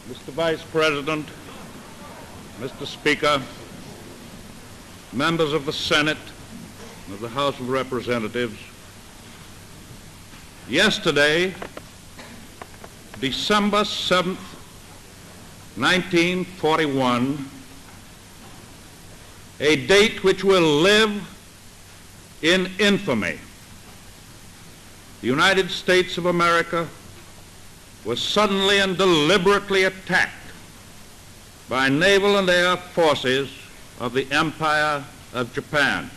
Mr. Vice President, Mr. Speaker, members of the Senate, of the House of Representatives, yesterday, December 7th, 1941, a date which will live in infamy, the United States of America was suddenly and deliberately attacked by naval and air forces of the Empire of Japan.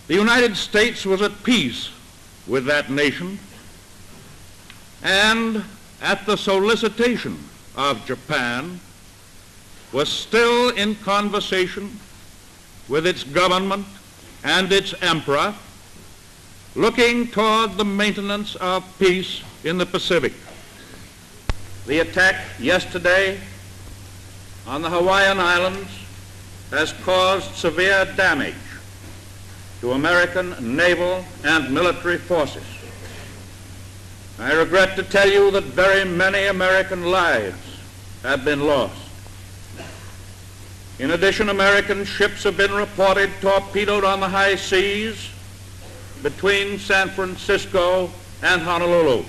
The United States was at peace with that nation, and at the solicitation of Japan was still in conversation with its government and its emperor, looking toward the maintenance of peace in the Pacific. The attack yesterday on the Hawaiian Islands has caused severe damage to American naval and military forces. I regret to tell you that very many American lives have been lost. In addition, American ships have been reported torpedoed on the high seas between San Francisco and Honolulu.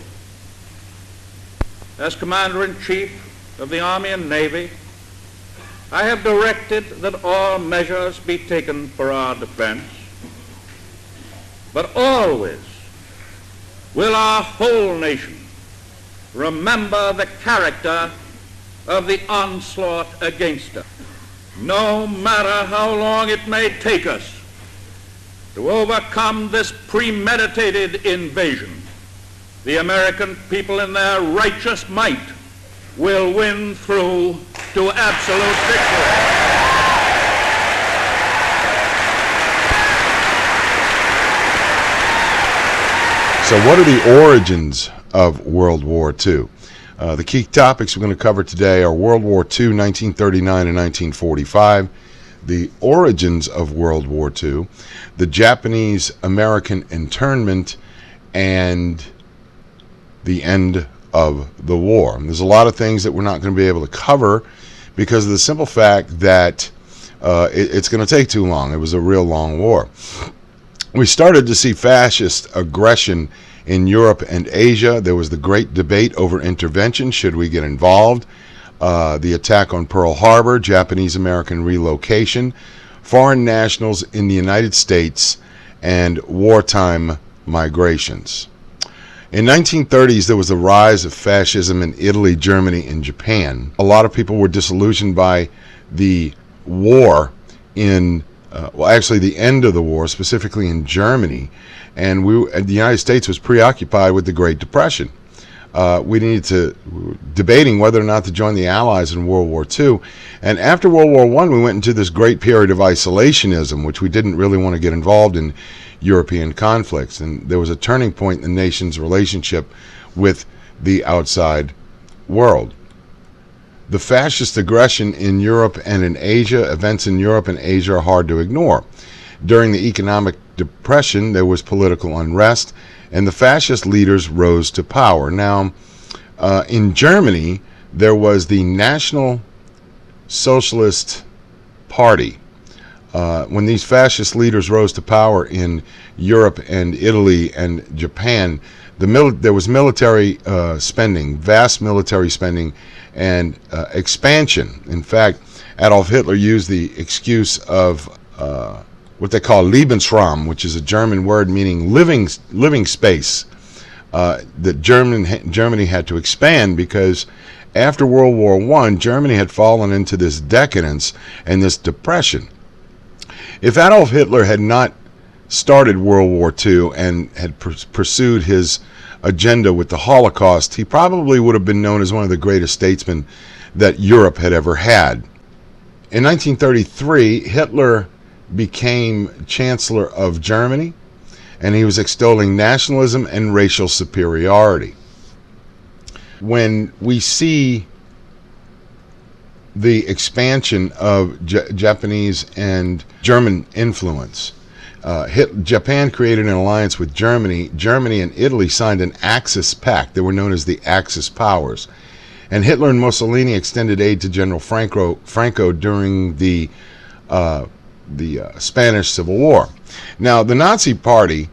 As Commander-in-Chief of the Army and Navy, I have directed that all measures be taken for our defense, but always will our whole nation remember the character of the onslaught against us, no matter how long it may take us to overcome this premeditated invasion. The American people in their righteous might will win through to absolute victory. So what are the origins of World War II? The key topics we're going to cover today are World War II, 1939 and 1945, the origins of World War II, the Japanese-American internment, and the end of the war. And there's a lot of things that we're not going to be able to cover because of the simple fact that it's going to take too long. It was a real long war. We started to see fascist aggression in Europe and Asia. There was the great debate over intervention. Should we get involved? The attack on Pearl Harbor, Japanese-American relocation, foreign nationals in the United States, and wartime migrations. In 1930s, there was a rise of fascism in Italy, Germany, and Japan. A lot of people were disillusioned by the war in, actually the end of the war, specifically in Germany. And the United States was preoccupied with the Great Depression. We needed to, debating whether or not to join the Allies in World War II. And after World War I, we went into this great period of isolationism, which we didn't really want to get involved in European conflicts. And there was a turning point in the nation's relationship with the outside world. The fascist aggression in Europe and in Asia, events in Europe and Asia are hard to ignore. During the economic depression, there was political unrest, and the fascist leaders rose to power. Now, in Germany, there was the National Socialist Party. When these fascist leaders rose to power in Europe and Italy and Japan, there was military spending, vast military spending, and expansion. In fact, Adolf Hitler used the excuse of what they call Lebensraum, which is a German word meaning living space, that Germany had to expand because after World War I, Germany had fallen into this decadence and this depression. If Adolf Hitler had not started World War II and had pursued his agenda with the Holocaust, he probably would have been known as one of the greatest statesmen that Europe had ever had. In 1933, Hitler became Chancellor of Germany, and he was extolling nationalism and racial superiority. When we see the expansion of Japanese and German influence, Japan created an alliance with Germany. Germany and Italy signed an Axis pact. They were known as the Axis powers. And Hitler and Mussolini extended aid to General Franco during the Spanish Civil War. Now, the Nazi Party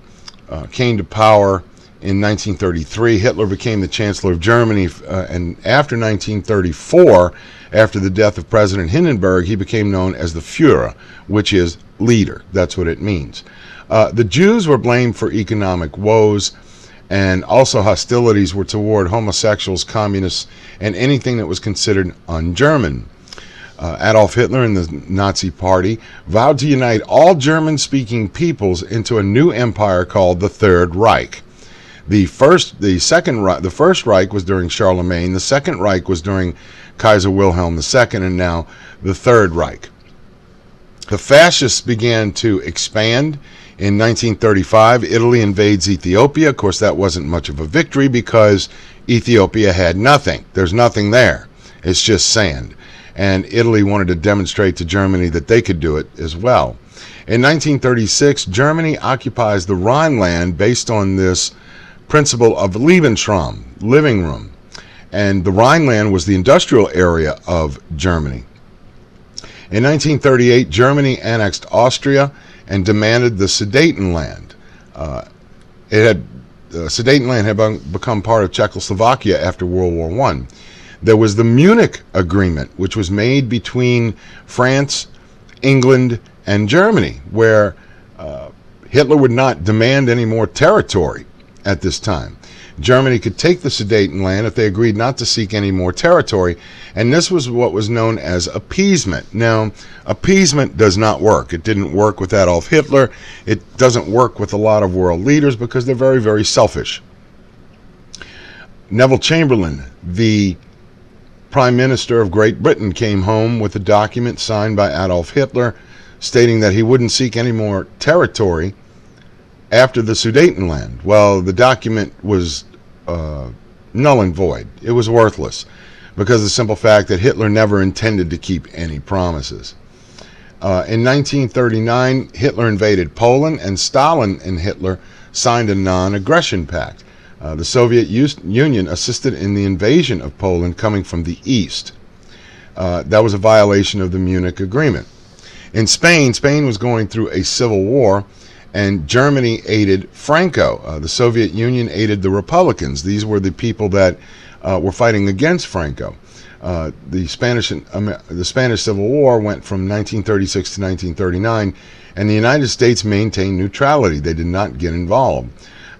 came to power in 1933. Hitler became the Chancellor of Germany, and after 1934, after the death of President Hindenburg, he became known as the Führer, which is leader. That's what it means. The Jews were blamed for economic woes, and also hostilities were toward homosexuals, communists, and anything that was considered un-German. Adolf Hitler and the Nazi Party vowed to unite all German-speaking peoples into a new empire called the Third Reich. The First Reich was during Charlemagne. The Second Reich was during Kaiser Wilhelm II, and now the Third Reich. The fascists began to expand. In 1935, Italy invades Ethiopia. Of course, that wasn't much of a victory because Ethiopia had nothing. There's nothing there. It's just sand. And Italy wanted to demonstrate to Germany that they could do it as well. In 1936, Germany occupies the Rhineland based on this principle of Lebensraum, living room. And the Rhineland was the industrial area of Germany. In 1938, Germany annexed Austria and demanded the Sudetenland. Sudetenland had become part of Czechoslovakia after World War I. There was the Munich Agreement, which was made between France, England, and Germany, where Hitler would not demand any more territory at this time. Germany could take the Sudetenland if they agreed not to seek any more territory, and this was what was known as appeasement. Now, appeasement does not work. It didn't work with Adolf Hitler. It doesn't work with a lot of world leaders because they're very, very selfish. Neville Chamberlain, the Prime Minister of Great Britain, came home with a document signed by Adolf Hitler stating that he wouldn't seek any more territory after the Sudetenland. Well, the document was null and void. It was worthless because of the simple fact that Hitler never intended to keep any promises. In 1939, Hitler invaded Poland, and Stalin and Hitler signed a non-aggression pact. The Soviet Union assisted in the invasion of Poland coming from the east. That was a violation of the Munich Agreement. In Spain was going through a civil war, and Germany aided Franco. The Soviet Union aided the Republicans. These were the people that were fighting against Franco. The Spanish Civil War went from 1936 to 1939, and the United States maintained neutrality. They did not get involved.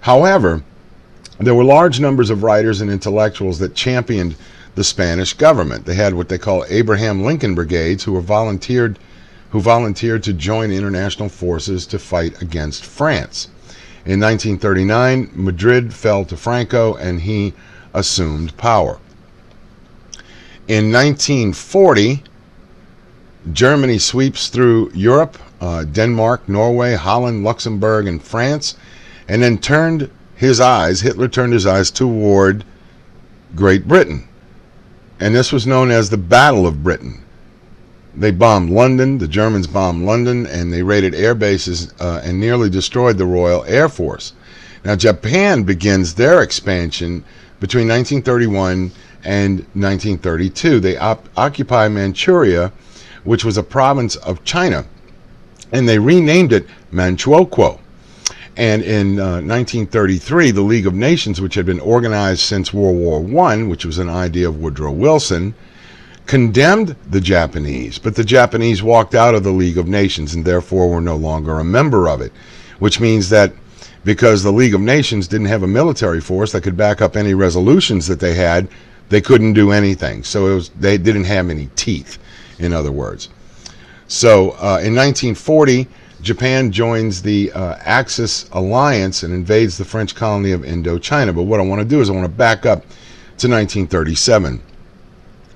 However, there were large numbers of writers and intellectuals that championed the Spanish government. They had what they call Abraham Lincoln Brigades, who volunteered to join international forces to fight against France. In 1939, Madrid fell to Franco, and he assumed power. In 1940, Germany sweeps through Europe, Denmark, Norway, Holland, Luxembourg, and France, and then Hitler turned his eyes toward Great Britain. And this was known as the Battle of Britain. They bombed London, the Germans bombed London, and they raided air bases and nearly destroyed the Royal Air Force. Now, Japan begins their expansion between 1931 and 1932. They occupy Manchuria, which was a province of China, and they renamed it Manchukuo. And in 1933, the League of Nations, which had been organized since World War I, which was an idea of Woodrow Wilson, condemned the Japanese, but the Japanese walked out of the League of Nations and therefore were no longer a member of it, which means that because the League of Nations didn't have a military force that could back up any resolutions that they had, they couldn't do anything. So they didn't have any teeth, in other words. So in 1940, Japan joins the Axis alliance and invades the French colony of Indochina. But what I want to do is I want to back up to 1937.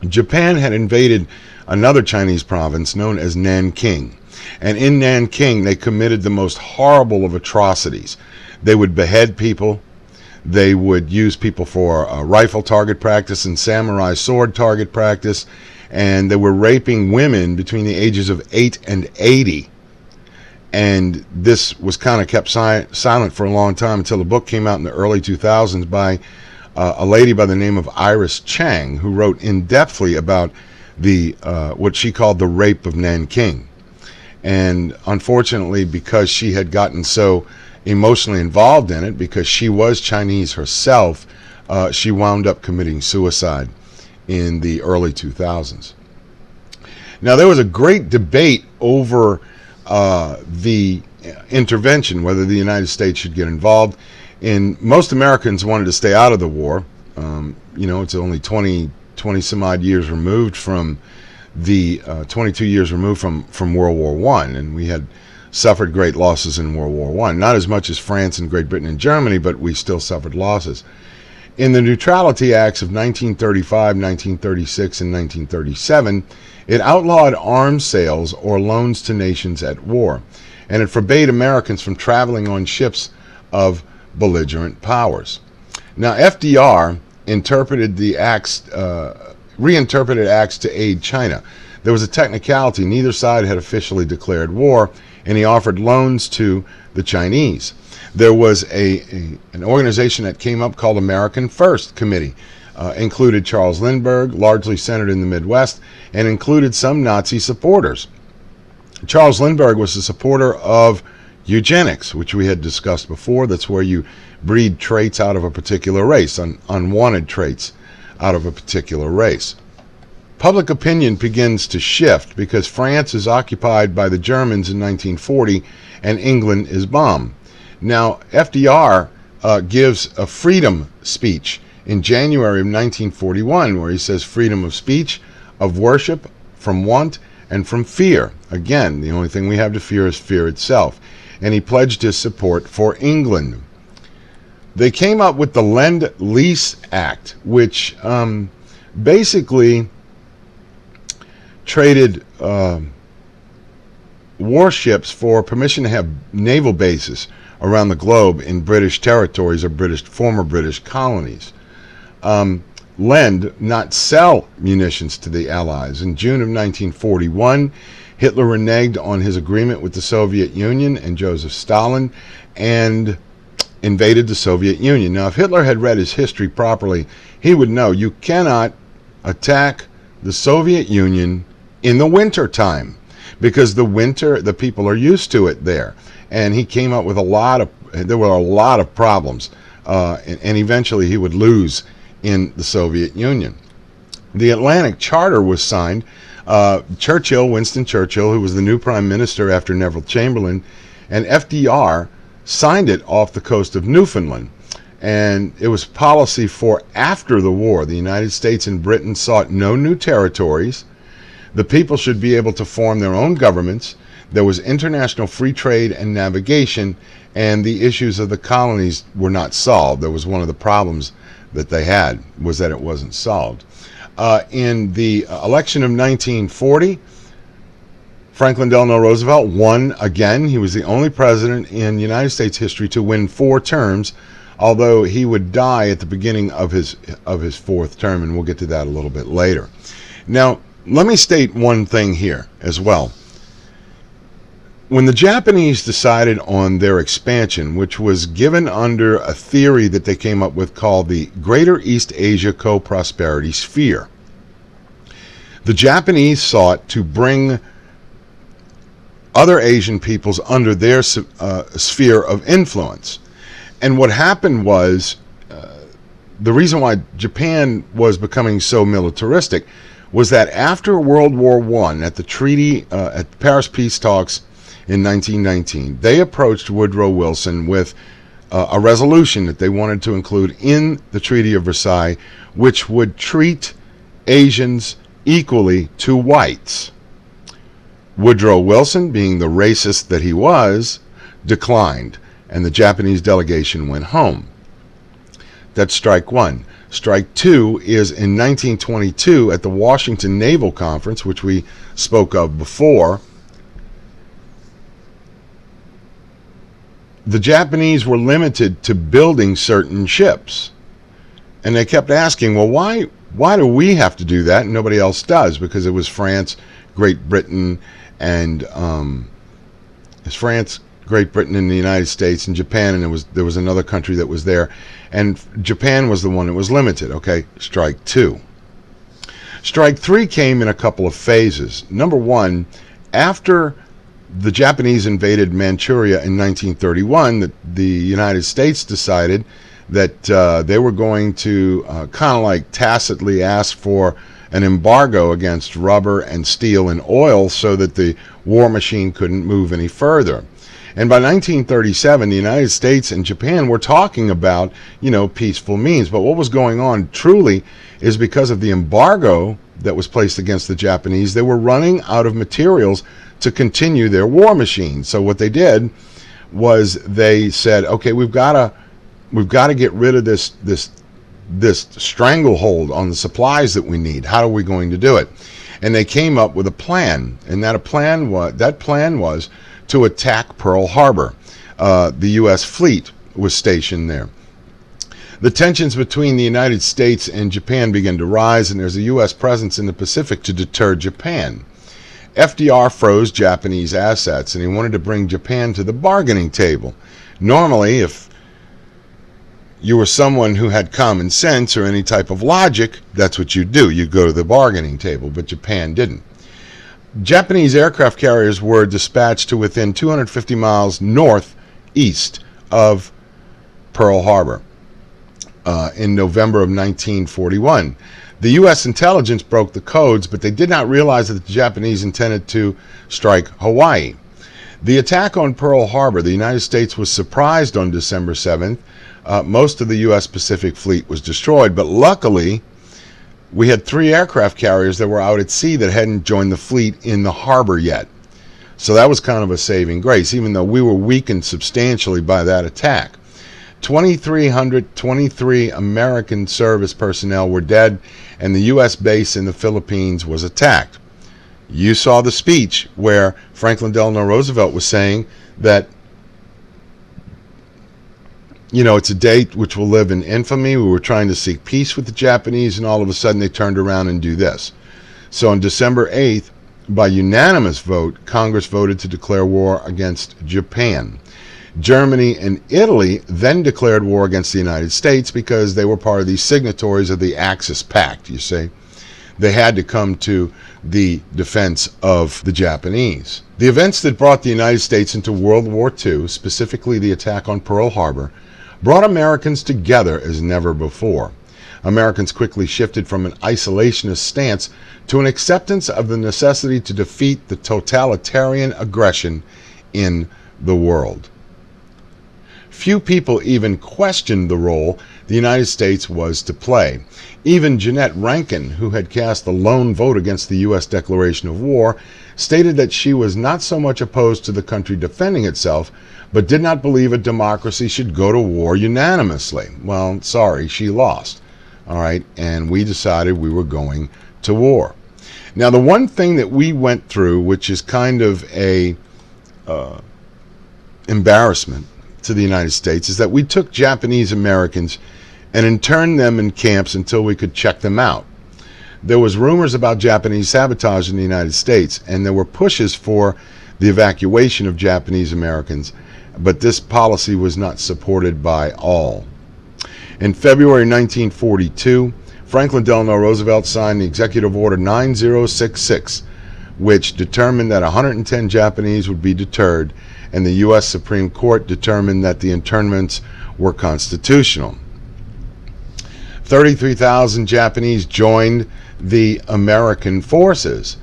Japan had invaded another Chinese province known as Nanking. And in Nanking, they committed the most horrible of atrocities. They would behead people. They would use people for rifle target practice and samurai sword target practice. And they were raping women between the ages of 8 and 80. And this was kind of kept silent for a long time until a book came out in the early 2000s by a lady by the name of Iris Chang, who wrote in-depthly about the what she called the rape of Nanking. And unfortunately, because she had gotten so emotionally involved in it, because she was Chinese herself, she wound up committing suicide in the early 2000s. Now, there was a great debate over the intervention, whether the United States should get involved. And most Americans wanted to stay out of the war. It's only 20 some odd years removed from the 22 years removed from World War I, and we had suffered great losses in World War I. Not as much as France and Great Britain and Germany, but we still suffered losses. In the Neutrality Acts of 1935, 1936, and 1937, it outlawed arms sales or loans to nations at war, and it forbade Americans from traveling on ships of belligerent powers. Now, FDR interpreted the acts, reinterpreted acts to aid China. There was a technicality. Neither side had officially declared war, and he offered loans to the Chinese. There was an organization that came up called American First Committee, included Charles Lindbergh, largely centered in the Midwest, and included some Nazi supporters. Charles Lindbergh was a supporter of eugenics, which we had discussed before. That's where you breed traits out of a particular race, unwanted traits out of a particular race. Public opinion begins to shift because France is occupied by the Germans in 1940 and England is bombed. Now, FDR gives a freedom speech in January of 1941 where he says freedom of speech, of worship, from want, and from fear. Again, the only thing we have to fear is fear itself. And he pledged his support for England. They came up with the Lend-Lease Act, which basically traded warships for permission to have naval bases around the globe in British territories or former British colonies. Lend, not sell munitions to the Allies. In June of 1941, Hitler reneged on his agreement with the Soviet Union and Joseph Stalin and invaded the Soviet Union. Now, if Hitler had read his history properly, he would know you cannot attack the Soviet Union in the winter time because the people are used to it there. And he came up with there were a lot of problems, and eventually he would lose in the Soviet Union. The Atlantic Charter was signed. Winston Churchill, who was the new prime minister after Neville Chamberlain, and FDR signed it off the coast of Newfoundland. And it was policy for after the war. The United States and Britain sought no new territories. The people should be able to form their own governments. There was international free trade and navigation, and the issues of the colonies were not solved. That was one of the problems that they had, was that it wasn't solved. In the election of 1940, Franklin Delano Roosevelt won again. He was the only president in United States history to win 4 terms, although he would die at the beginning of his 4th term, and we'll get to that a little bit later. Now, let me state one thing here as well. When the Japanese decided on their expansion, which was given under a theory that they came up with called the Greater East Asia Co-Prosperity Sphere, the Japanese sought to bring other Asian peoples under their sphere of influence. And what happened was, the reason why Japan was becoming so militaristic was that after World War I, at the treaty, at Paris peace talks in 1919, they approached Woodrow Wilson with a resolution that they wanted to include in the Treaty of Versailles, which would treat Asians equally to whites. Woodrow Wilson, being the racist that he was, declined, and the Japanese delegation went home. That's strike one. Strike two is in 1922 at the Washington Naval Conference, which we spoke of before. The Japanese were limited to building certain ships. And they kept asking, well, why do we have to do that and nobody else does? Because it was France, Great Britain, and Great Britain and the United States and Japan, and there was another country that was there, and Japan was the one that was limited. Okay, Strike 2. Strike 3 came in a couple of phases. Number one, after the Japanese invaded Manchuria in 1931, the United States decided that they were going to kind of like tacitly ask for an embargo against rubber and steel and oil so that the war machine couldn't move any further. And by 1937, the United States and Japan were talking about, peaceful means. But what was going on truly is because of the embargo that was placed against the Japanese, they were running out of materials to continue their war machine. So what they did was they said, okay, we've got to get rid of this stranglehold on the supplies that we need. How are we going to do it? And they came up with a plan, and that plan was to attack Pearl Harbor. The U.S. fleet was stationed there. The tensions between the United States and Japan began to rise, and there's a U.S. presence in the Pacific to deter Japan. FDR froze Japanese assets, and he wanted to bring Japan to the bargaining table. Normally, if you were someone who had common sense or any type of logic, that's what you'd do. You'd go to the bargaining table, but Japan didn't. Japanese aircraft carriers were dispatched to within 250 miles northeast of Pearl Harbor in November of 1941. The U.S. intelligence broke the codes, but they did not realize that the Japanese intended to strike Hawaii. The attack on Pearl Harbor, the United States was surprised on December 7th. Most of the U.S. Pacific Fleet was destroyed, but luckily we had 3 aircraft carriers that were out at sea that hadn't joined the fleet in the harbor yet. So that was kind of a saving grace, even though we were weakened substantially by that attack. 2,323 American service personnel were dead, and the U.S. base in the Philippines was attacked. You saw the speech where Franklin Delano Roosevelt was saying that, it's a date which will live in infamy. We were trying to seek peace with the Japanese, and all of a sudden they turned around and do this. So on December 8th, by unanimous vote, Congress voted to declare war against Japan. Germany and Italy then declared war against the United States because they were part of the signatories of the Axis Pact, you see. They had to come to the defense of the Japanese. The events that brought the United States into World War II, specifically the attack on Pearl Harbor, brought Americans together as never before. Americans quickly shifted from an isolationist stance to an acceptance of the necessity to defeat the totalitarian aggression in the world. Few people even questioned the role the United States was to play. Even Jeannette Rankin, who had cast the lone vote against the U.S. declaration of war, stated that she was not so much opposed to the country defending itself, but did not believe a democracy should go to war unanimously. Well, sorry, she lost. All right, and we decided we were going to war. Now, the one thing that we went through, which is kind of a embarrassment to the United States, is that we took Japanese Americans and interned them in camps until we could check them out. There was rumors about Japanese sabotage in the United States, and there were pushes for the evacuation of Japanese Americans, but this policy was not supported by all. In February 1942, Franklin Delano Roosevelt signed the Executive Order 9066, which determined that 110 Japanese would be deterred, and the U.S. Supreme Court determined that the internments were constitutional. 33,000 Japanese joined the American forces.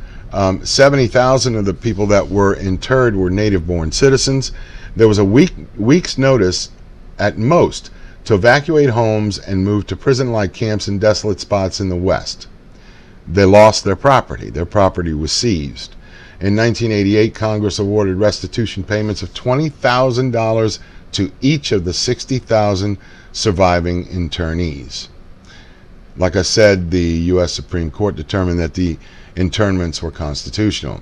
70,000 of the people that were interred were native-born citizens. There was a week's notice at most to evacuate homes and move to prison-like camps in desolate spots in the West. They lost their property. Their property was seized. In 1988, Congress awarded restitution payments of $20,000 to each of the 60,000 surviving internees. Like I said, the U.S. Supreme Court determined that the internments were constitutional.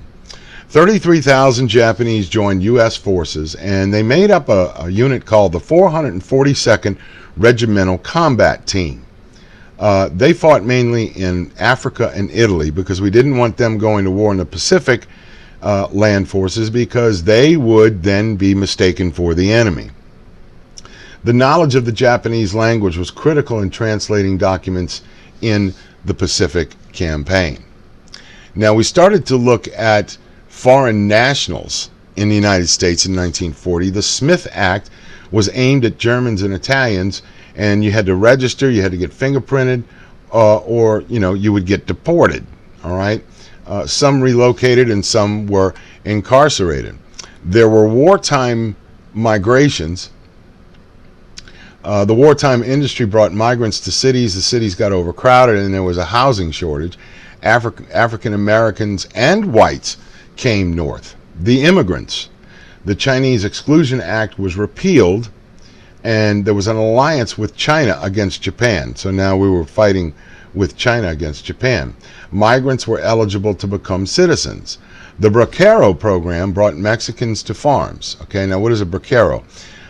33,000 Japanese joined U.S. forces, and they made up a unit called the 442nd Regimental Combat Team. They fought mainly in Africa and Italy because we didn't want them going to war in the Pacific land forces because they would then be mistaken for the enemy. The knowledge of the Japanese language was critical in translating documents in the Pacific Campaign. Now, we started to look at foreign nationals in the United States in 1940. The Smith Act was aimed at Germans and Italians, and you had to register, you had to get fingerprinted, or you would get deported. All right, some relocated and some were incarcerated. There were wartime migrations. The wartime industry brought migrants to cities. The cities got overcrowded, and there was a housing shortage. African Americans and whites came north. The immigrants. The Chinese Exclusion Act was repealed, and there was an alliance with China against Japan. So now we were fighting with China against Japan. Migrants were eligible to become citizens. The Bracero program brought Mexicans to farms. Okay, now what is a Bracero?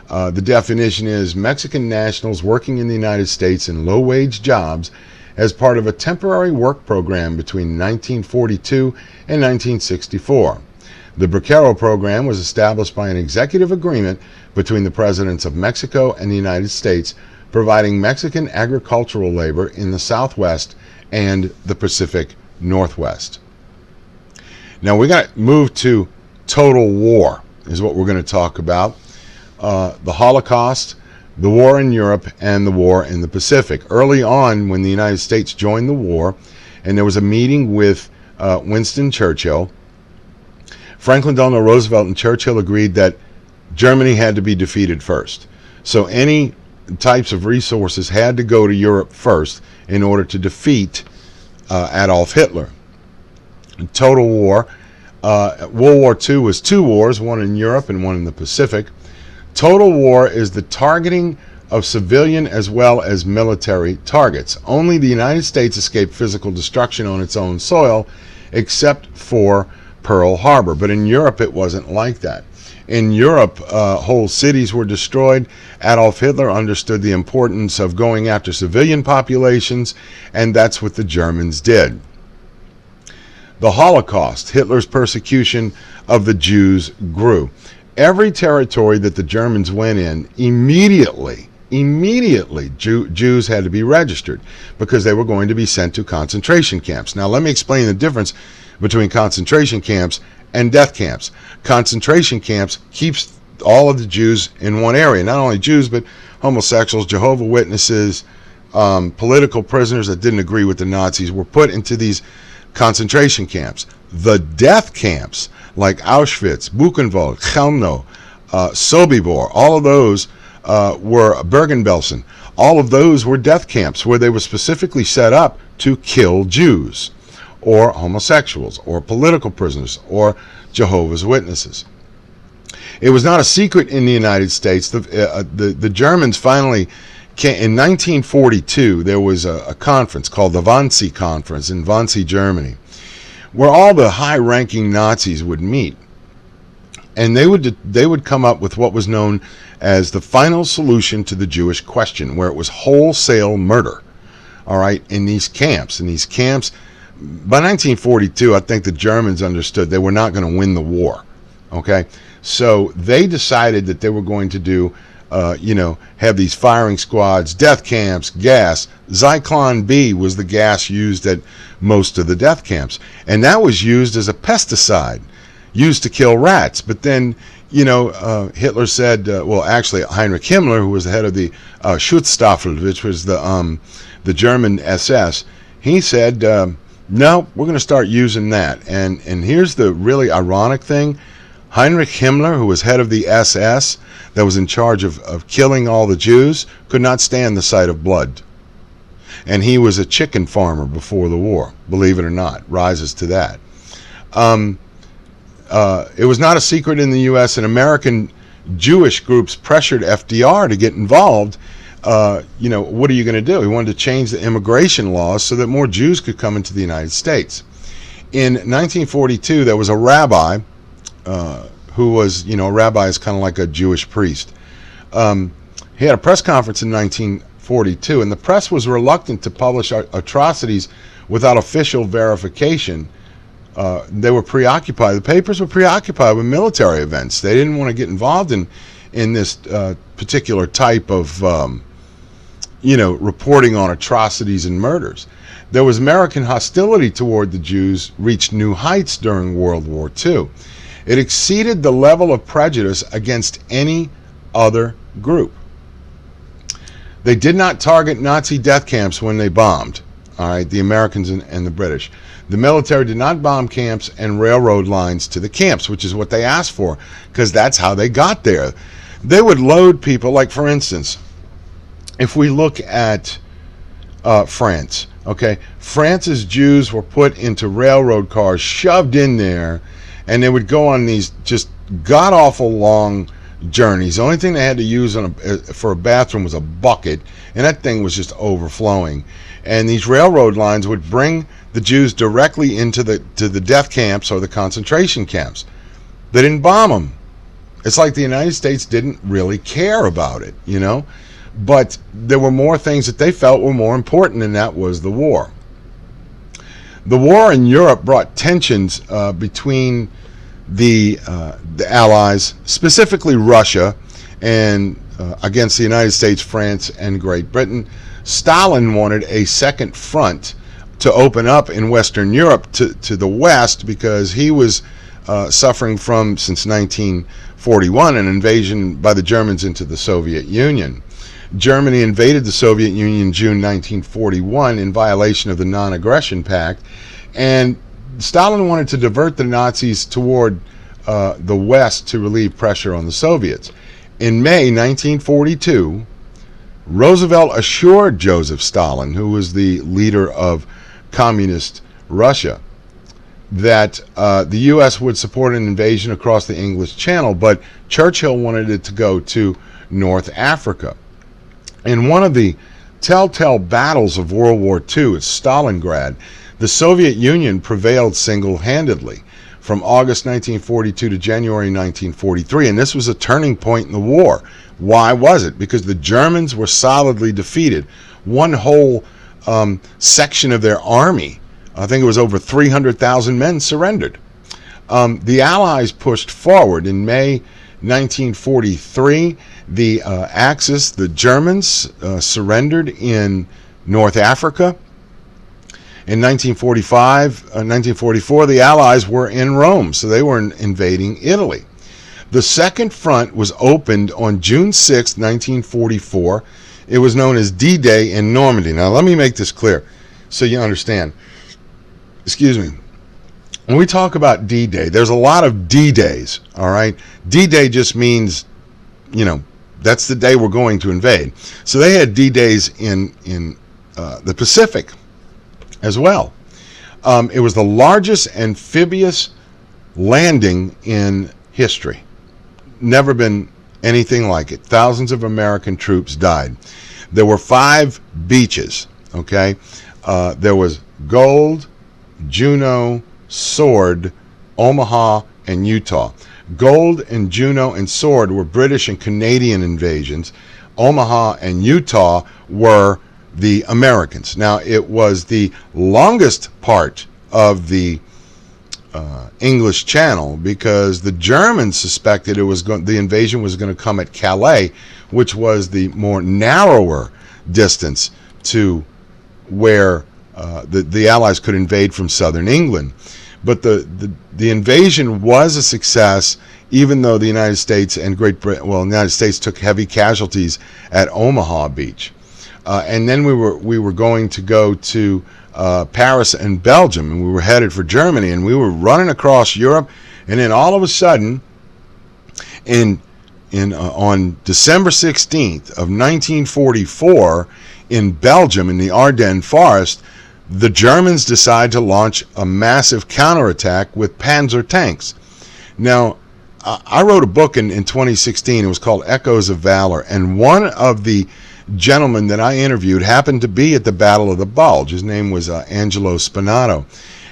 The definition is Mexican nationals working in the United States in low-wage jobs as part of a temporary work program between 1942 and 1964. The Bracero program was established by an executive agreement between the presidents of Mexico and the United States, providing Mexican agricultural labor in the Southwest and the Pacific Northwest. Now we got to move to total war, is what we're going to talk about. The Holocaust, the war in Europe, and the war in the Pacific. Early on, when the United States joined the war, and there was a meeting with Winston Churchill, Franklin Delano Roosevelt and Churchill agreed that Germany had to be defeated first. So any types of resources had to go to Europe first in order to defeat Adolf Hitler. Total war. World War II was two wars, one in Europe and one in the Pacific. Total war is the targeting of civilian as well as military targets. Only the United States escaped physical destruction on its own soil, except for Pearl Harbor. But in Europe, it wasn't like that. In Europe, whole cities were destroyed. Adolf Hitler understood the importance of going after civilian populations, and that's what the Germans did. The Holocaust, Hitler's persecution of the Jews, grew. Every territory that the Germans went in, immediately, Jews had to be registered because they were going to be sent to concentration camps. Now, let me explain the difference between concentration camps and death camps. Concentration camps keeps all of the Jews in one area. Not only Jews, but homosexuals, Jehovah's Witnesses, political prisoners that didn't agree with the Nazis were put into these concentration camps. The death camps, like Auschwitz, Buchenwald, Chelmno, Sobibor, all of those were Bergen-Belsen. All of those were death camps where they were specifically set up to kill Jews or homosexuals or political prisoners or Jehovah's Witnesses. It was not a secret in the United States. The Germans finally came, in 1942, there was a conference called the Wannsee Conference in Wannsee, Germany, where all the high-ranking Nazis would meet, and they would come up with what was known as the final solution to the Jewish question, where it was wholesale murder. All right, in these camps, by 1942, I think the Germans understood they were not going to win the war. Okay, so they decided that they were going to do, have these firing squads, death camps, gas. Zyklon B was the gas used at most of the death camps, and that was used as a pesticide, used to kill rats. But then, Hitler said, actually Heinrich Himmler, who was the head of the Schutzstaffel, which was the German SS, he said, no, we're going to start using that. And here's the really ironic thing. Heinrich Himmler, who was head of the SS, that was in charge of killing all the Jews, could not stand the sight of blood. And he was a chicken farmer before the war, believe it or not, rises to that. It was not a secret in the U.S., and American Jewish groups pressured FDR to get involved. What are you going to do? He wanted to change the immigration laws so that more Jews could come into the United States. In 1942, there was a rabbi who was, a rabbi is kind of like a Jewish priest. He had a press conference in 1942, and the press was reluctant to publish atrocities without official verification they were preoccupied. The papers were preoccupied with military events. They didn't want to get involved in this particular type of reporting on atrocities and murders. There was American hostility toward the Jews reached new heights during World War II. It exceeded the level of prejudice against any other group. They did not target Nazi death camps when they bombed, all right, the Americans and the British. The military did not bomb camps and railroad lines to the camps, which is what they asked for, because that's how they got there. They would load people, like, for instance, if we look at France, okay, France's Jews were put into railroad cars, shoved in there, and they would go on these just god-awful long journeys. The only thing they had to use for a bathroom was a bucket, and that thing was just overflowing. And these railroad lines would bring the Jews directly into the death camps or the concentration camps. They didn't bomb them. It's like the United States didn't really care about it, But there were more things that they felt were more important, and that was the war. The war in Europe brought tensions between the Allies, specifically Russia, and against the United States, France, and Great Britain. Stalin wanted a second front to open up in Western Europe to the west, because he was suffering from, since 1941, an invasion by the Germans into the Soviet Union. Germany invaded the Soviet Union in June 1941 in violation of the Non-Aggression Pact, and Stalin wanted to divert the Nazis toward the West to relieve pressure on the Soviets. In May 1942, Roosevelt assured Joseph Stalin, who was the leader of communist Russia, that the U.S. would support an invasion across the English Channel, but Churchill wanted it to go to North Africa. In one of the telltale battles of World War II at Stalingrad, the Soviet Union prevailed single-handedly from August 1942 to January 1943, and this was a turning point in the war. Why was it? Because the Germans were solidly defeated. One whole section of their army, I think it was over 300,000 men, surrendered. The Allies pushed forward. In May 1943, the Axis, the Germans, surrendered in North Africa. In 1944, the Allies were in Rome, so they were invading Italy. The Second Front was opened on June 6, 1944. It was known as D-Day in Normandy. Now, let me make this clear so you understand. Excuse me. When we talk about D-Day, there's a lot of D-Days, all right? D-Day just means, that's the day we're going to invade. So they had D-Days in the Pacific as well. It was the largest amphibious landing in history. Never been anything like it. Thousands of American troops died. There were 5 beaches, okay? There was Gold, Juneau, Sword, Omaha, and Utah. Gold and Juneau and Sword were British and Canadian invasions. Omaha and Utah were the Americans. Now, it was the longest part of the English Channel, because the Germans suspected the invasion was going to come at Calais, which was the more narrower distance to where the Allies could invade from southern England. But the invasion was a success, even though the United States and Great Britain, the United States took heavy casualties at Omaha Beach. And then we were going to go to Paris and Belgium, and we were headed for Germany, and we were running across Europe, and then all of a sudden, on December 16th of 1944, in Belgium, in the Ardennes forest, the Germans decide to launch a massive counterattack with Panzer tanks. Now, I wrote a book in 2016. It was called Echoes of Valor, and one of the gentlemen that I interviewed happened to be at the Battle of the Bulge. His name was Angelo Spinato,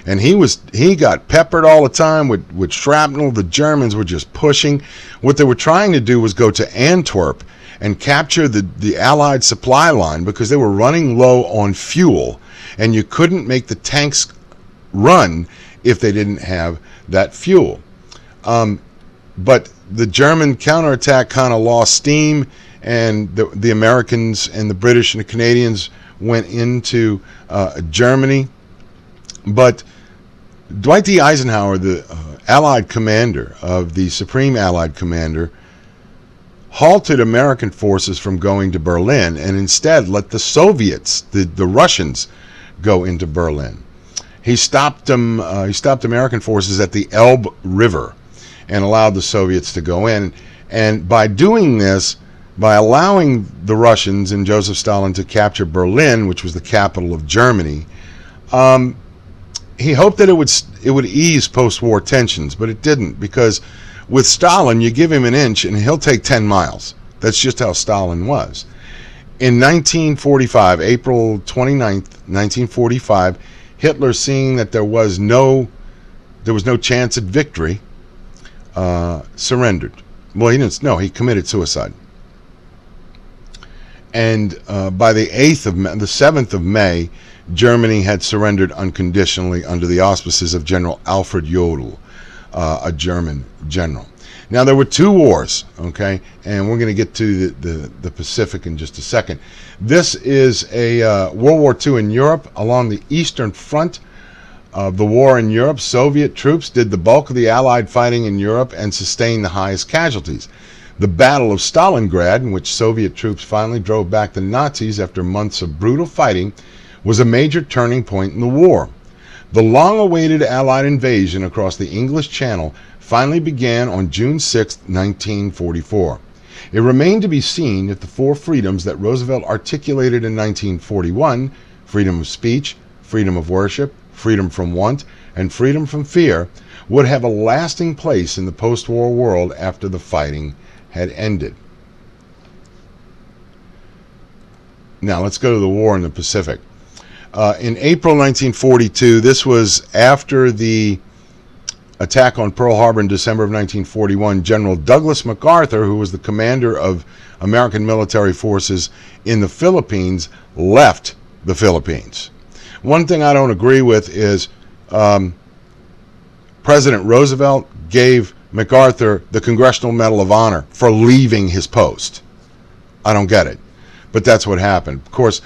and he got peppered all the time with shrapnel. The Germans were just pushing. What they were trying to do was go to Antwerp and capture the Allied supply line, because they were running low on fuel, and you couldn't make the tanks run if they didn't have that fuel. But the German counterattack kind of lost steam, and the Americans and the British and the Canadians went into Germany. But Dwight D. Eisenhower, the Allied commander of the Supreme Allied Commander, halted American forces from going to Berlin and instead let the Soviets, the Russians, go into Berlin. He stopped them. He stopped American forces at the Elbe River and allowed the Soviets to go in. And by doing this, by allowing the Russians and Joseph Stalin to capture Berlin, which was the capital of Germany, he hoped that it would ease post-war tensions, but it didn't, because with Stalin, you give him an inch and he'll take 10 miles. That's just how Stalin was. In 1945, April 29th, 1945, Hitler, seeing that there was no chance at victory, surrendered. Well, he didn't. No, he committed suicide. And by the 7th of May, Germany had surrendered unconditionally under the auspices of General Alfred Jodl, a German general. Now, there were two wars, okay, and we're going to get to the Pacific in just a second. This is a World War II in Europe. Along the Eastern Front of the war in Europe, Soviet troops did the bulk of the Allied fighting in Europe and sustained the highest casualties. The Battle of Stalingrad, in which Soviet troops finally drove back the Nazis after months of brutal fighting, was a major turning point in the war. The long-awaited Allied invasion across the English Channel finally began on June 6, 1944. It remained to be seen if the four freedoms that Roosevelt articulated in 1941, freedom of speech, freedom of worship, freedom from want, and freedom from fear, would have a lasting place in the post-war world after the fighting had ended. Now let's go to the war in the Pacific. In April 1942, this was after the attack on Pearl Harbor in December of 1941, General Douglas MacArthur, who was the commander of American military forces in the Philippines, left the Philippines. One thing I don't agree with is President Roosevelt gave MacArthur the Congressional Medal of Honor for leaving his post. I don't get it, but that's what happened. Of course,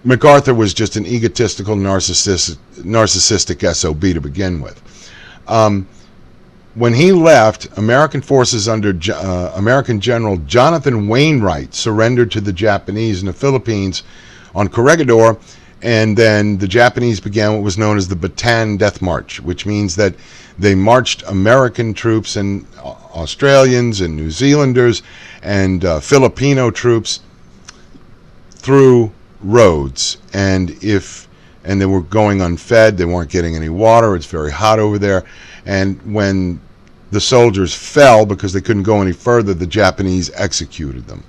MacArthur was just an egotistical, narcissistic SOB to begin with. When he left, American forces under American General Jonathan Wainwright surrendered to the Japanese in the Philippines on Corregidor, and then the Japanese began what was known as the Batan Death March, which means that they marched American troops and Australians and New Zealanders and Filipino troops through roads, and they were going unfed, they weren't getting any water, it's very hot over there, and when the soldiers fell because they couldn't go any further, the Japanese executed them.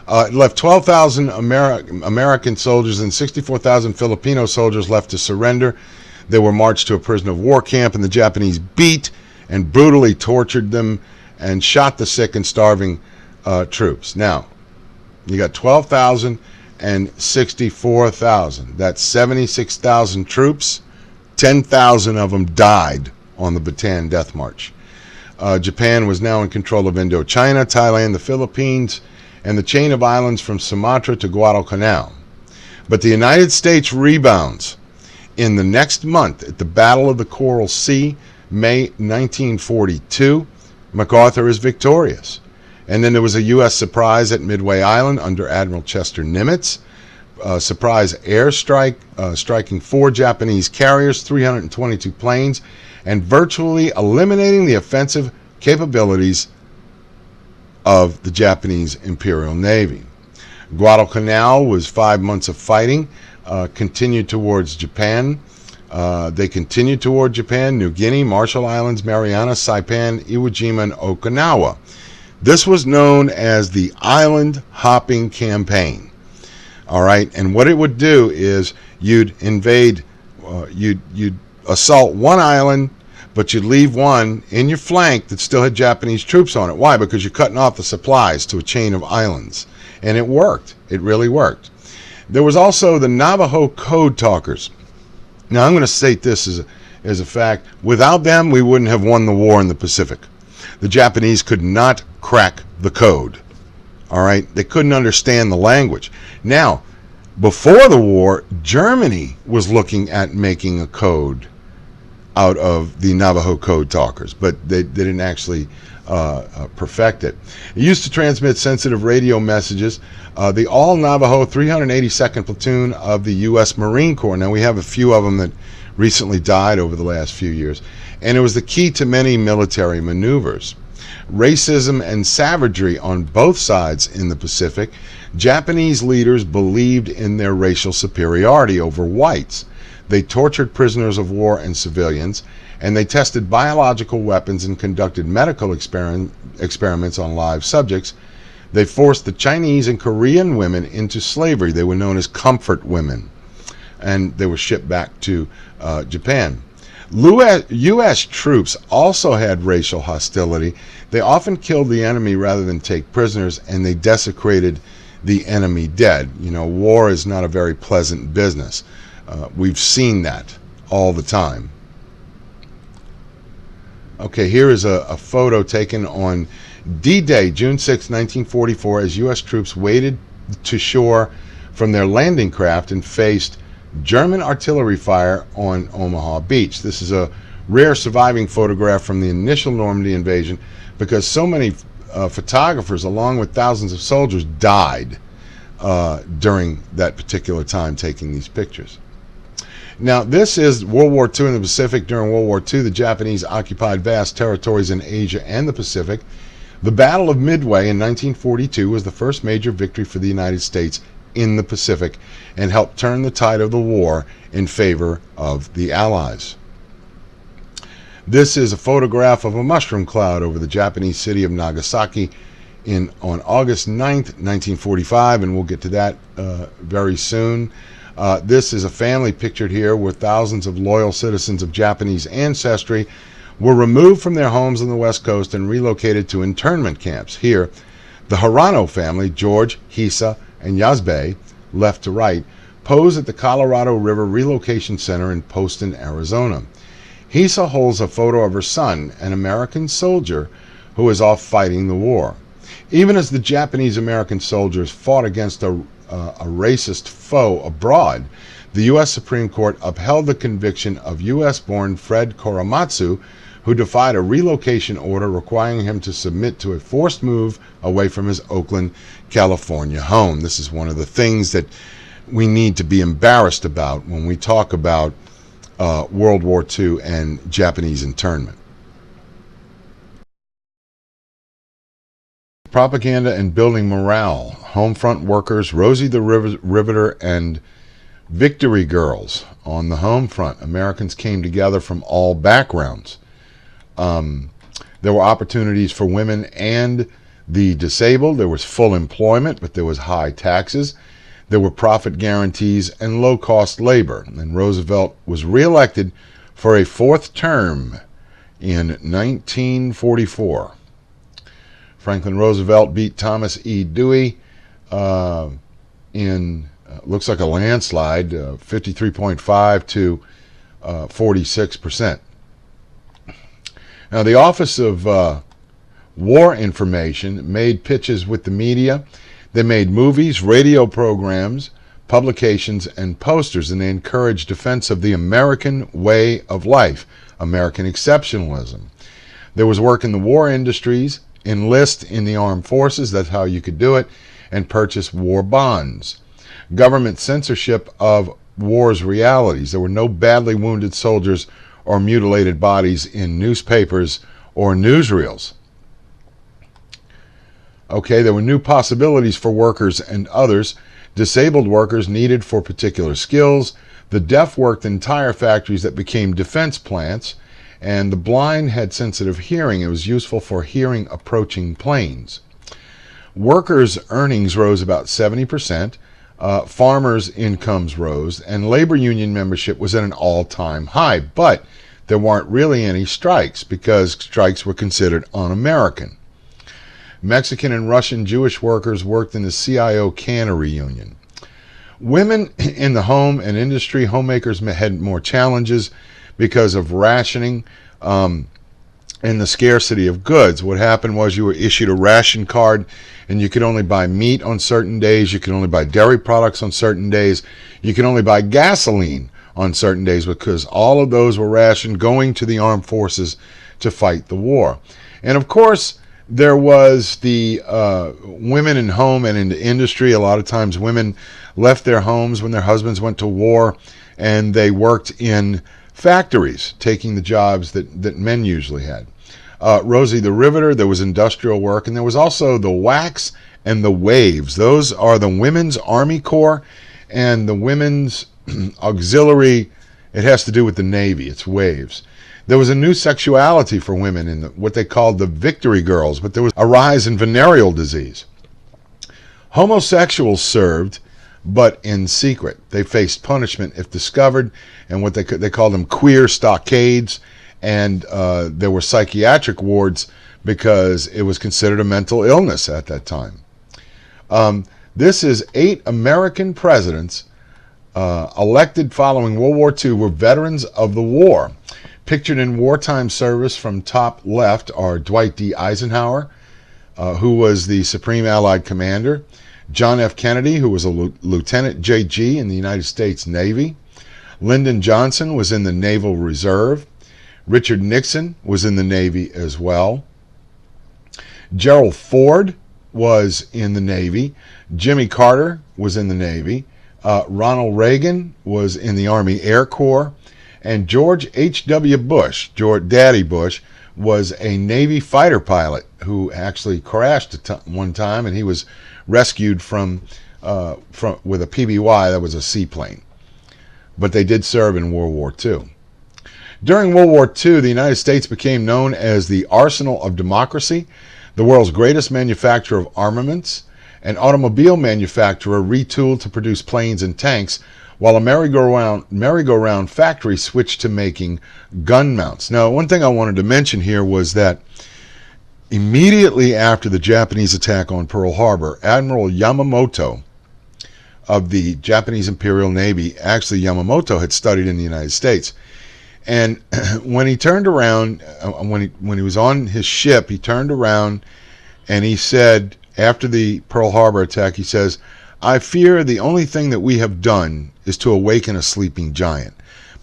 It left 12,000 American soldiers and 64,000 Filipino soldiers left to surrender. They were marched to a prisoner of war camp, and the Japanese beat and brutally tortured them and shot the sick and starving troops. Now, you got 12,000 and 64,000. That's 76,000 troops. 10,000 of them died on the Batan Death March. Japan was now in control of Indochina, Thailand, the Philippines, and the chain of islands from Sumatra to Guadalcanal. But the United States rebounds. In the next month, at the Battle of the Coral Sea, May 1942, MacArthur is victorious. And then there was a U.S. surprise at Midway Island under Admiral Chester Nimitz. Surprise airstrike, striking 4 Japanese carriers, 322 planes, and virtually eliminating the offensive capabilities of the Japanese Imperial Navy. Guadalcanal was 5 months of fighting, continued towards Japan. They continued toward Japan, New Guinea, Marshall Islands, Mariana, Saipan, Iwo Jima, and Okinawa. This was known as the Island Hopping Campaign. All right, and what it would do is you'd invade, you'd assault one island, but you'd leave one in your flank that still had Japanese troops on it. Why? Because you're cutting off the supplies to a chain of islands. And it worked. It really worked. There was also the Navajo Code Talkers. Now, I'm going to state this as a fact. Without them, we wouldn't have won the war in the Pacific. The Japanese could not crack the code. All right? They couldn't understand the language. Now, before the war, Germany was looking at making a code out of the Navajo code talkers, but they didn't actually perfect it. It used to transmit sensitive radio messages. The all-Navajo 382nd Platoon of the U.S. Marine Corps. Now, we have a few of them that recently died over the last few years, and it was the key to many military maneuvers. Racism and savagery on both sides in the Pacific. Japanese leaders believed in their racial superiority over whites. They tortured prisoners of war and civilians, and they tested biological weapons and conducted medical experiments on live subjects. They forced the Chinese and Korean women into slavery. They were known as comfort women, and they were shipped back to Japan. U.S. troops also had racial hostility. They often killed the enemy rather than take prisoners, and they desecrated the enemy dead. You know, war is not a very pleasant business. We've seen that all the time. Okay, here is a photo taken on D-Day, June 6, 1944, as U.S. troops waded to shore from their landing craft and faced German artillery fire on Omaha Beach. This is a rare surviving photograph from the initial Normandy invasion because so many photographers, along with thousands of soldiers, died during that particular time taking these pictures. Now, this is World War II in the Pacific. During World War II, the Japanese occupied vast territories in Asia and the Pacific. The Battle of Midway in 1942 was the first major victory for the United States in the Pacific and helped turn the tide of the war in favor of the Allies. This is a photograph of a mushroom cloud over the Japanese city of Nagasaki on August 9th, 1945, and we'll get to that very soon. This is a family pictured here where thousands of loyal citizens of Japanese ancestry were removed from their homes on the West Coast and relocated to internment camps. Here, the Hirano family, George, Hisa, and Yazbe, left to right, pose at the Colorado River Relocation Center in Poston, Arizona. Hisa holds a photo of her son, an American soldier who is off fighting the war. Even as the Japanese-American soldiers fought against a racist foe abroad, the U.S. Supreme Court upheld the conviction of U.S.-born Fred Korematsu, who defied a relocation order requiring him to submit to a forced move away from his Oakland, California home. This is one of the things that we need to be embarrassed about when we talk about World War II and Japanese internment. Propaganda and building morale. Homefront workers, Rosie the Riveter, and Victory Girls on the home front. Americans came together from all backgrounds. There were opportunities for women and the disabled. There was full employment, but there was high taxes. There were profit guarantees and low-cost labor. And Roosevelt was reelected for a fourth term in 1944. Franklin Roosevelt beat Thomas E. Dewey in looks like a landslide, 53.5 to 46%. Now, the Office of War Information made pitches with the media. They made movies, radio programs, publications, and posters, and they encouraged defense of the American way of life, American exceptionalism. There was work in the war industries, enlist in the armed forces, that's how you could do it, and purchase war bonds. Government censorship of war's realities. There were no badly wounded soldiers or mutilated bodies in newspapers or newsreels. Okay, there were new possibilities for workers and others. Disabled workers needed for particular skills. The deaf worked in tire factories that became defense plants. And the blind had sensitive hearing. It was useful for hearing approaching planes. Workers' earnings rose about 70%. Farmers' incomes rose. And labor union membership was at an all-time high. But there weren't really any strikes because strikes were considered un-American. Mexican and Russian Jewish workers worked in the CIO Cannery Union. Women in the home and industry, homemakers had more challenges because of rationing and the scarcity of goods. What happened was you were issued a ration card, and you could only buy meat on certain days, you could only buy dairy products on certain days, you could only buy gasoline on certain days, because all of those were rationed going to the armed forces to fight the war. And of course, there was the women in home and in the industry. A lot of times women left their homes when their husbands went to war, and they worked in factories, taking the jobs that men usually had. Rosie the Riveter, there was industrial work, and there was also the Wax and the Waves. Those are the Women's Army Corps and the Women's Auxiliary. It has to do with the Navy. It's Waves. There was a new sexuality for women in what they called the Victory Girls, but there was a rise in venereal disease. Homosexuals served, but in secret. They faced punishment if discovered, and what they called them queer stockades, and there were psychiatric wards because it was considered a mental illness at that time. This is 8 American presidents elected following World War II were veterans of the war. Pictured in wartime service from top left are Dwight D. Eisenhower, who was the Supreme Allied Commander, John F. Kennedy, who was a Lieutenant JG in the United States Navy, Lyndon Johnson was in the Naval Reserve, Richard Nixon was in the Navy as well, Gerald Ford was in the Navy, Jimmy Carter was in the Navy, Ronald Reagan was in the Army Air Corps, and George H.W. Bush, Daddy Bush, was a Navy fighter pilot who actually crashed one time, and he was rescued from with a PBY, that was a seaplane. But they did serve in World War II. During World War II, the United States became known as the Arsenal of Democracy, the world's greatest manufacturer of armaments, an automobile manufacturer retooled to produce planes and tanks, while a merry-go-round factory switched to making gun mounts. Now, one thing I wanted to mention here was that immediately after the Japanese attack on Pearl Harbor, Admiral Yamamoto of the Japanese Imperial Navy, actually Yamamoto had studied in the United States, and when he turned around, when he was on his ship, he turned around and he said, after the Pearl Harbor attack, he says, "I fear the only thing that we have done is to awaken a sleeping giant,"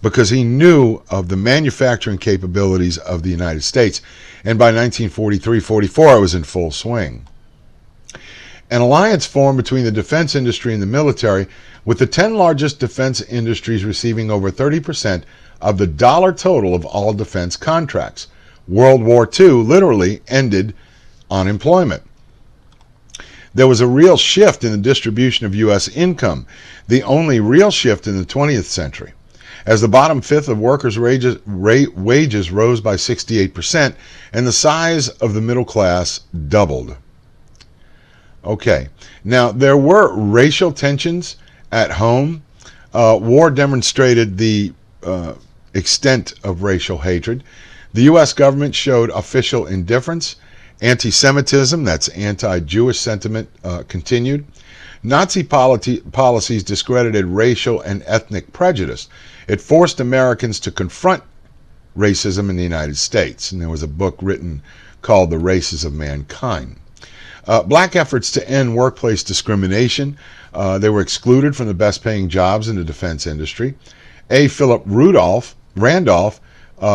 because he knew of the manufacturing capabilities of the United States. And by 1943-44, it was in full swing. An alliance formed between the defense industry and the military, with the 10 largest defense industries receiving over 30% of the dollar total of all defense contracts. World War II literally ended unemployment. There was a real shift in the distribution of U.S. income, the only real shift in the 20th century, as the bottom fifth of workers' wages rose by 68%, and the size of the middle class doubled. Okay, now there were racial tensions at home. War demonstrated the extent of racial hatred. The U.S. government showed official indifference. Anti-Semitism, that's anti-Jewish sentiment, continued. Nazi policies discredited racial and ethnic prejudice. It forced Americans to confront racism in the United States, and there was a book written called The Races of Mankind. Black efforts to end workplace discrimination. They were excluded from the best-paying jobs in the defense industry. A. Philip Randolph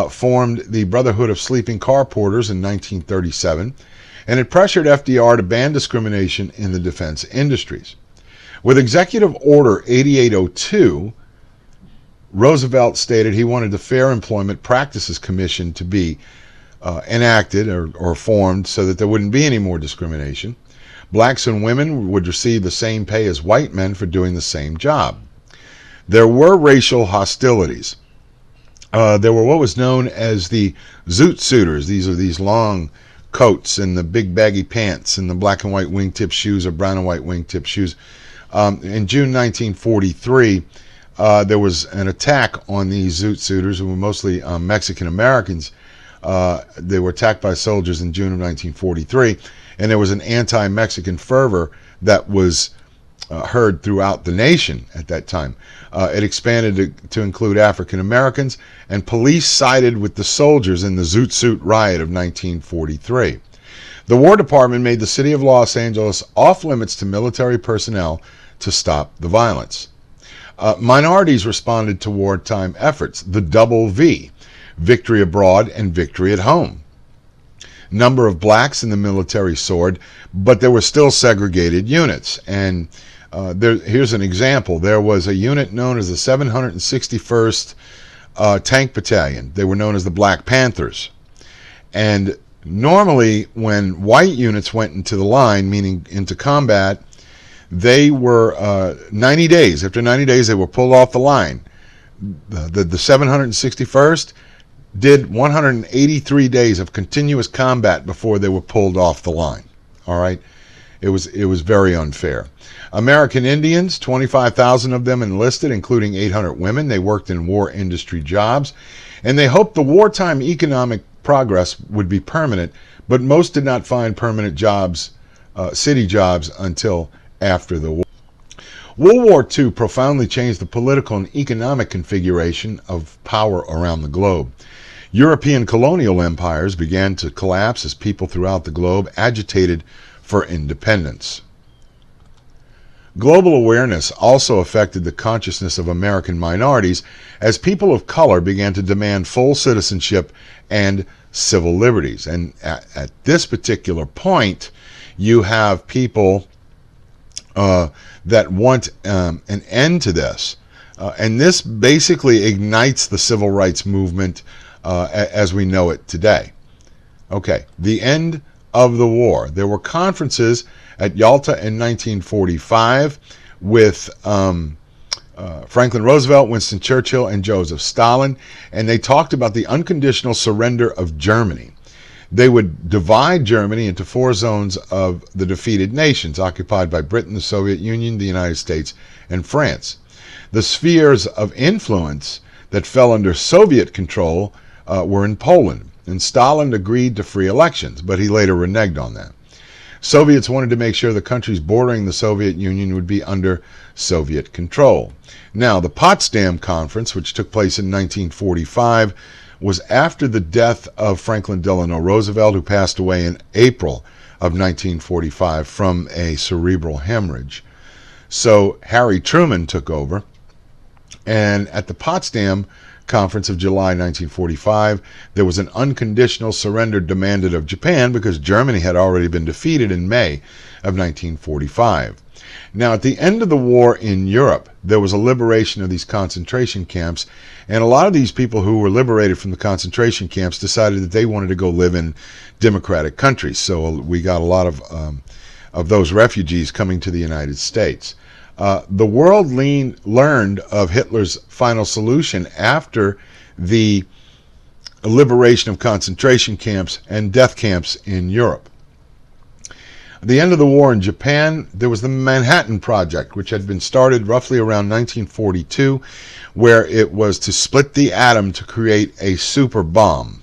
formed the Brotherhood of Sleeping Car Porters in 1937, and it pressured FDR to ban discrimination in the defense industries. With Executive Order 8802, Roosevelt stated he wanted the Fair Employment Practices Commission to be enacted or formed so that there wouldn't be any more discrimination. Blacks and women would receive the same pay as white men for doing the same job. There were racial hostilities. There were what was known as the Zoot Suitors. These are these long coats and the big baggy pants and the black and white wingtip shoes or brown and white wingtip shoes. In June 1943, there was an attack on these Zoot Suitors, who were mostly Mexican Americans. They were attacked by soldiers in June of 1943, and there was an anti-Mexican fervor that was heard throughout the nation at that time. It expanded to include African Americans, and police sided with the soldiers in the Zoot Suit riot of 1943. The War Department made the city of Los Angeles off limits to military personnel to stop the violence. Minorities responded to wartime efforts, the double V, victory abroad and victory at home. Number of blacks in the military soared, but there were still segregated units. And here's an example. There was a unit known as the 761st Tank Battalion. They were known as the Black Panthers. And normally when white units went into the line, meaning into combat, they were 90 days. After 90 days, they were pulled off the line. The 761st did 183 days of continuous combat before they were pulled off the line. All right? It was very unfair. American Indians, 25,000 of them enlisted, including 800 women. They worked in war industry jobs, and they hoped the wartime economic progress would be permanent, but most did not find permanent jobs, city jobs, until after the war. World War II profoundly changed the political and economic configuration of power around the globe. European colonial empires began to collapse as people throughout the globe agitated for independence. Global awareness also affected the consciousness of American minorities as people of color began to demand full citizenship and civil liberties. And at this particular point, you have people that want an end to this. And this basically ignites the civil rights movement as we know it today. Okay, the end of the war. There were conferences at Yalta in 1945 with Franklin Roosevelt, Winston Churchill, and Joseph Stalin, and they talked about the unconditional surrender of Germany. They would divide Germany into 4 zones of the defeated nations, occupied by Britain, the Soviet Union, the United States, and France. The spheres of influence that fell under Soviet control were in Poland, and Stalin agreed to free elections, but he later reneged on that. Soviets wanted to make sure the countries bordering the Soviet Union would be under Soviet control. Now, the Potsdam Conference, which took place in 1945, was after the death of Franklin Delano Roosevelt, who passed away in April of 1945 from a cerebral hemorrhage. So Harry Truman took over, and at the Potsdam Conference of July 1945, there was an unconditional surrender demanded of Japan because Germany had already been defeated in May of 1945. Now, at the end of the war in Europe, there was a liberation of these concentration camps, and a lot of these people who were liberated from the concentration camps decided that they wanted to go live in democratic countries. So we got a lot of those refugees coming to the United States. The world learned of Hitler's final solution after the liberation of concentration camps and death camps in Europe. At the end of the war in Japan, there was the Manhattan Project, which had been started roughly around 1942, where it was to split the atom to create a super bomb.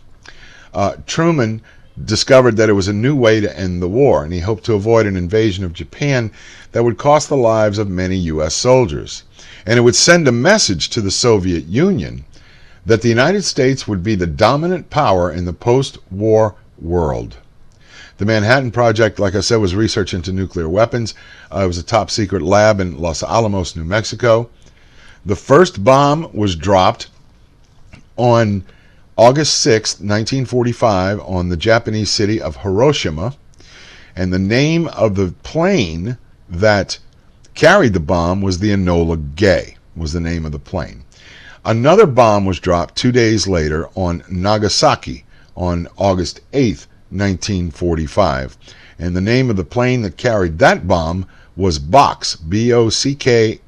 Truman discovered that it was a new way to end the war, and he hoped to avoid an invasion of Japan that would cost the lives of many U.S. soldiers. And it would send a message to the Soviet Union that the United States would be the dominant power in the post-war world. The Manhattan Project, like I said, was research into nuclear weapons. It was a top-secret lab in Los Alamos, New Mexico. The first bomb was dropped on August 6, 1945, on the Japanese city of Hiroshima, and the name of the plane that carried the bomb was the Enola Gay, was the name of the plane. Another bomb was dropped 2 days later on Nagasaki on August 8, 1945, and the name of the plane that carried that bomb was Box, B-O-C-K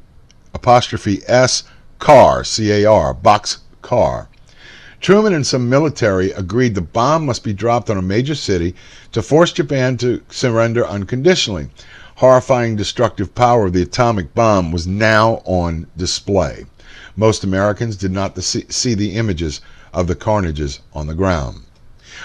apostrophe S, Car, C-A-R, Box Car. Truman and some military agreed the bomb must be dropped on a major city to force Japan to surrender unconditionally. Horrifying destructive power of the atomic bomb was now on display. Most Americans did not see the images of the carnages on the ground.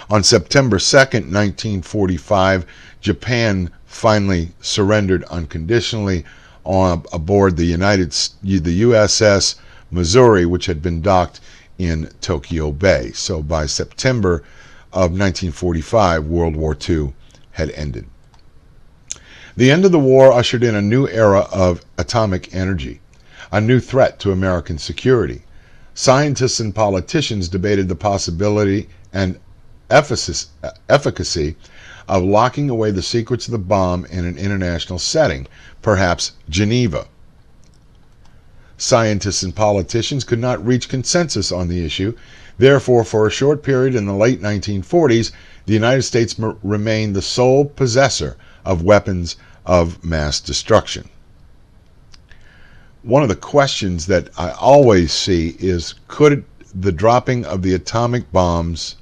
On September 2nd, 1945, Japan finally surrendered unconditionally aboard the USS Missouri, which had been docked in Tokyo Bay. So by September of 1945, World War II had ended. The end of the war ushered in a new era of atomic energy, a new threat to American security. Scientists and politicians debated the possibility and efficacy of locking away the secrets of the bomb in an international setting, perhaps Geneva. Scientists and politicians could not reach consensus on the issue. Therefore, for a short period in the late 1940s, the United States remained the sole possessor of weapons of mass destruction. One of the questions that I always see is, could the dropping of the atomic bombs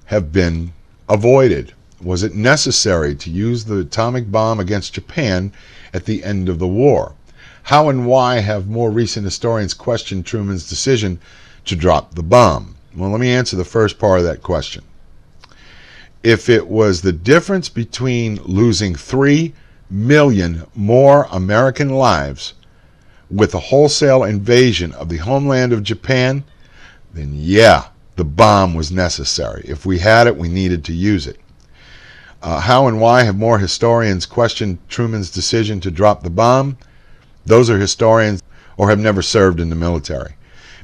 have been avoided? Was it necessary to use the atomic bomb against Japan at the end of the war? How and why have more recent historians questioned Truman's decision to drop the bomb? Well, let me answer the first part of that question. If it was the difference between losing 3 million more American lives with a wholesale invasion of the homeland of Japan, then yeah, the bomb was necessary. If we had it, we needed to use it. How and why have more historians questioned Truman's decision to drop the bomb? Those are historians or have never served in the military.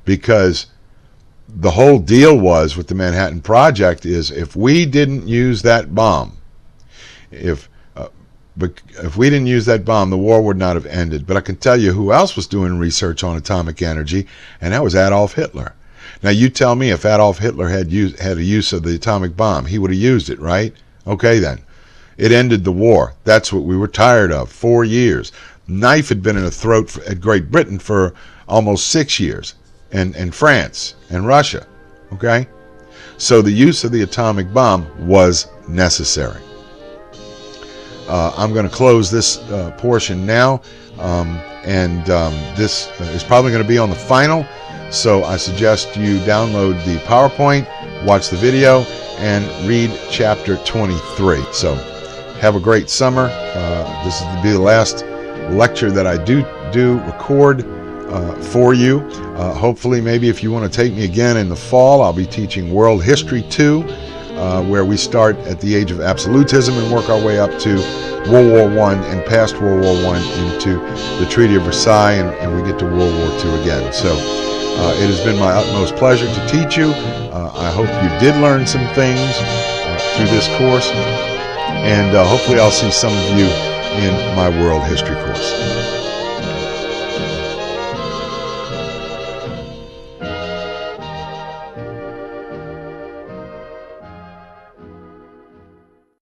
Because the whole deal was with the Manhattan Project is, if we didn't use that bomb, if we didn't use that bomb, the war would not have ended. But I can tell you who else was doing research on atomic energy, and that was Adolf Hitler. Now you tell me, if Adolf Hitler had a use of the atomic bomb, he would have used it, right? Okay then. It ended the war. That's what we were tired of. 4 years. Knife had been in the throat at Great Britain for almost 6 years, and France and Russia. Okay? So the use of the atomic bomb was necessary. I'm going to close this portion now, and this is probably going to be on the final, so I suggest you download the PowerPoint, watch the video, and read chapter 23. So have a great summer. This is to be the last lecture that I do record for you. Hopefully, maybe if you want to take me again in the fall, I'll be teaching World History 2, where we start at the age of absolutism and work our way up to World War I and past World War I into the Treaty of Versailles, and we get to World War II again. So it has been my utmost pleasure to teach you. I hope you did learn some things through this course, and hopefully I'll see some of you in my world history course.